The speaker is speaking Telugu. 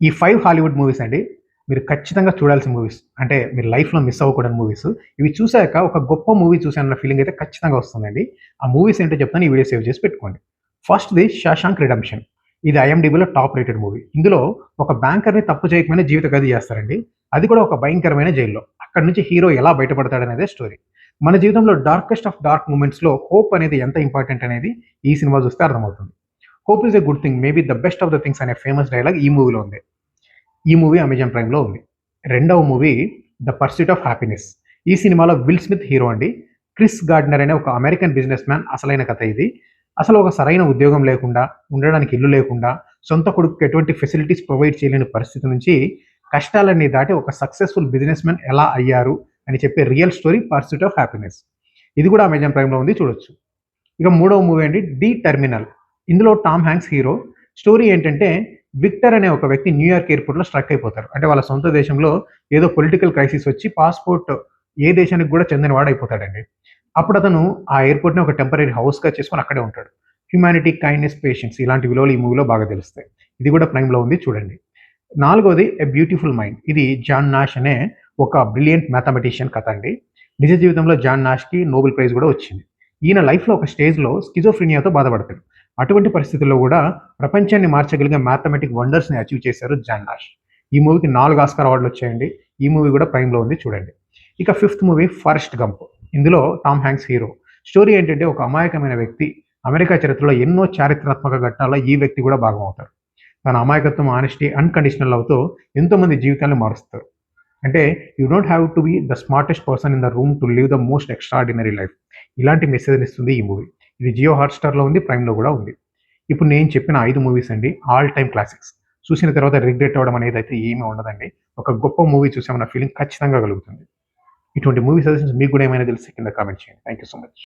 ఈ 5 హాలీవుడ్ మూవీస్ అండి మీరు ఖచ్చితంగా చూడాల్సిన మూవీస్. అంటే మీరు లైఫ్‌లో మిస్ అవ్వకూడని మూవీస్. ఇవి చూసాక ఒక గొప్ప మూవీ చూసానన్న ఫీలింగ్ అయితే ఖచ్చితంగా వస్తుందండి. ఆ మూవీస్ ఏంటో చెప్తాను. ఈ వీడియో సేవ్ చేసి పెట్టుకోండి. ఫస్ట్‌ది 'షాషాంక్ రిడెంప్షన్'. ఇది ఐఎండీబీలో టాప్ రేటెడ్ మూవీ. ఇందులో ఒక బ్యాంకర్‌ని తప్పు చేయకముందే జీవిత ఖైదు చేస్తారండి. అది కూడా ఒక భయంకరమైన జైల్‌లో. అక్కడి నుంచి హీరో ఎలా బయటపడతాడనేదే స్టోరీ. మన జీవితంలో డార్కెస్ట్ ఆఫ్ డార్క్ మూమెంట్స్‌లో హోప్ అనేది ఎంత ఇంపార్టెంట్ అనేది ఈ సినిమా చూస్తే అర్థమవుతుంది. 'Hope is a good thing maybe the best of the things' అనే ఫేమస్ డైలాగ్ ఈ మూవీలో ఉంది. ఈ మూవీ అమెజాన్ ప్రైమ్‌లో ఉంది. రెండవ movie 'the pursuit of happiness'. ఈ సినిమాలో విల్ స్మిత్ హీరో అండి. క్రిస్ గార్డ్నర్ అనే ఒక అమెరికన్ బిజినెస్ మ్యాన్ అసలైన కథ ఇది. అసలు ఒక సరైన ఉద్యోగం లేకుండా, ఉండడానికి ఇల్లు లేకుండా, సొంత కొడుకుకి ఎటువంటి ఫెసిలిటీస్ ప్రొవైడ్ చేయలేని పరిస్థితి నుంచి కష్టాలన్నీ దాటి ఒక సక్సెస్‌ఫుల్ బిజినెస్ మ్యాన్ ఎలా అయ్యారు అని చెప్పే real story 'pursuit of happiness'. ఇది కూడా అమెజాన్ ప్రైమ్‌లో ఉంది, చూడొచ్చు. ఇక మూడవ మూవీ అండి 'ది టెర్మినల్'. ఇందులో టామ్ హ్యాంక్స్ హీరో. స్టోరీ ఏంటంటే విక్టర్ అనే ఒక వ్యక్తి న్యూయార్క్ ఎయిర్‌పోర్ట్‌లో స్ట్రక్ అయిపోతారు. అంటే వాళ్ళ సొంత దేశంలో ఏదో పొలిటికల్ క్రైసిస్ వచ్చి పాస్‌పోర్ట్ ఏ దేశానికి కూడా చెందినవాడు అయిపోతాడండి. అప్పుడు అతను ఆ ఎయిర్‌పోర్ట్‌ని ఒక టెంపరరీ హౌస్‌గా చేసుకొని అక్కడే ఉంటాడు. హ్యుమానిటీ, కైండ్‌నెస్, పేషెన్స్ ఇలాంటి విలువలు ఈ మూవీలో బాగా తెలుస్తాయి. ఇది కూడా ప్రైమ్‌లో ఉంది, చూడండి. నాలుగోది 'ఎ బ్యూటిఫుల్ మైండ్'. ఇది జాన్ నాష్ అనే ఒక బ్రిలియంట్ మ్యాథమెటిషియన్ కథ అండి. నిజ జీవితంలో జాన్ నాష్‌కి నోబెల్ ప్రైజ్ కూడా వచ్చింది. ఈయన లైఫ్‌లో ఒక స్టేజ్‌లో స్కిజోఫ్రెనియాతో బాధపడతాడు. అటువంటి పరిస్థితుల్లో కూడా ప్రపంచాన్ని మార్చగలిగే మ్యాథమెటిక్ వండర్స్‌ని అచీవ్ చేశారు జాన్ నాష్. ఈ మూవీకి 4 ఆస్కార్ అవార్డులు వచ్చాయండి. ఈ మూవీ కూడా ప్రైమ్‌లో ఉంది, చూడండి. ఇక ఫిఫ్త్ మూవీ 'ఫారెస్ట్ గంప్'. ఇందులో టామ్ హ్యాంక్స్ హీరో. స్టోరీ ఏంటంటే ఒక అమాయకమైన వ్యక్తి అమెరికా చరిత్రలో ఎన్నో చారిత్రాత్మక ఘట్టాల్లో ఈ వ్యక్తి కూడా భాగం అవుతారు. తన అమాయకత్వం, ఆనెస్టీ, అన్‌కండిషనల్ లవ్‌తో ఎంతోమంది జీవితాలను మారుస్తారు. అంటే you don't have to be the smartest person in the room to live the most extraordinary life. ఇలాంటి మెసేజ్‌ని ఇస్తుంది ఈ మూవీ. ఇది జియో హాట్‌స్టార్‌లో ఉంది, ప్రైమ్‌లో కూడా ఉంది. ఇప్పుడు నేను చెప్పిన 5 మూవీస్ అండి ఆల్ టైమ్ క్లాసిక్స్. చూసిన తర్వాత రిగ్రెట్ అవ్వడం అనేది అయితే ఏమీ ఉండదండి. ఒక గొప్ప మూవీ చూసామన్న ఫీలింగ్ ఖచ్చితంగా కలుగుతుంది. ఇటువంటి మూవీ సజెషన్స్ మీకు కూడా ఏమైనా తెలిస్తే కింద కామెంట్ చేయండి. Thank you so much.